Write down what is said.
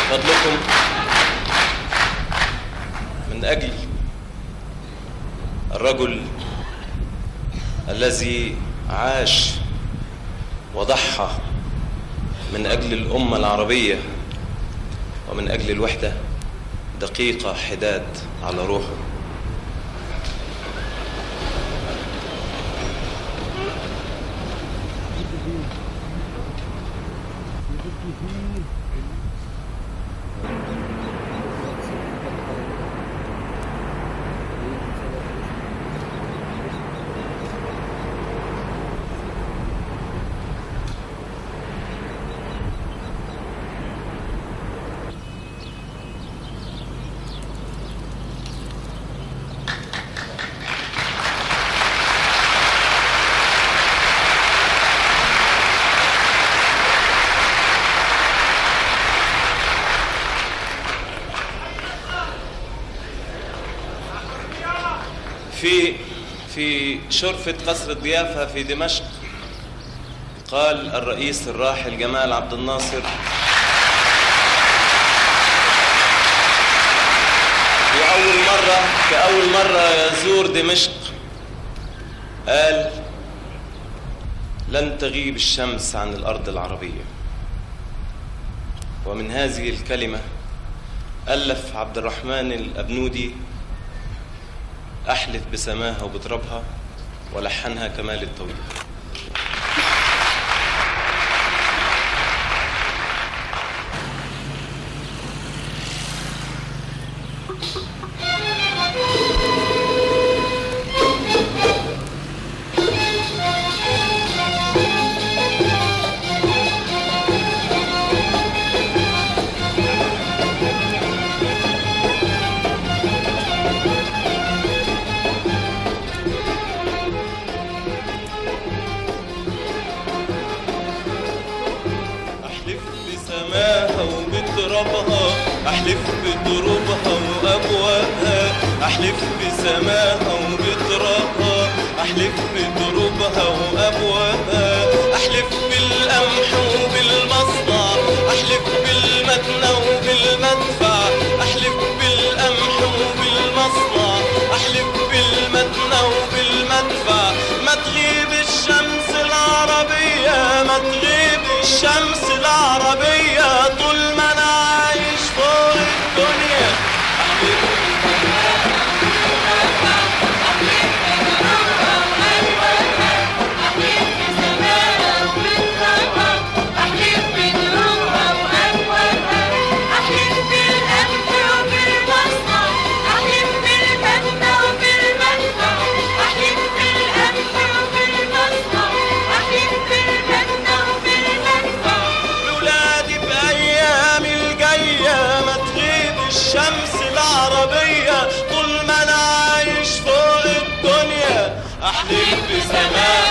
فضلكم من أجل الرجل الذي عاش وضحى من أجل الأمة العربية ومن أجل الوحدة، دقيقة حداد على روحه. في شرفة قصر الضيافة في دمشق قال الرئيس الراحل جمال عبد الناصر كأول مرة يزور دمشق، قال لن تغيب الشمس عن الأرض العربية. ومن هذه الكلمة ألف عبد الرحمن الأبنودي أحلف بسماها وبترابها، ولحنها كمال الطويل. أحلف بترابها وأبوابها، أحلف بسماها وبترابها، أحلف بترابها وأبوابها، أحلف بالقمح وبالمصنع، أحلف بالمكنة وبالمدفع، أحلف بالقمح وبالمصنع، أحلف بالمكنة وبالمدفع. ما تغيب الشمس العربية، ما تغيب الشمس العربية طول ما أنا عايش فوق الدنيا. الشمس العربية طول ما أنا عايش فوق الدنيا. أحلف بسماء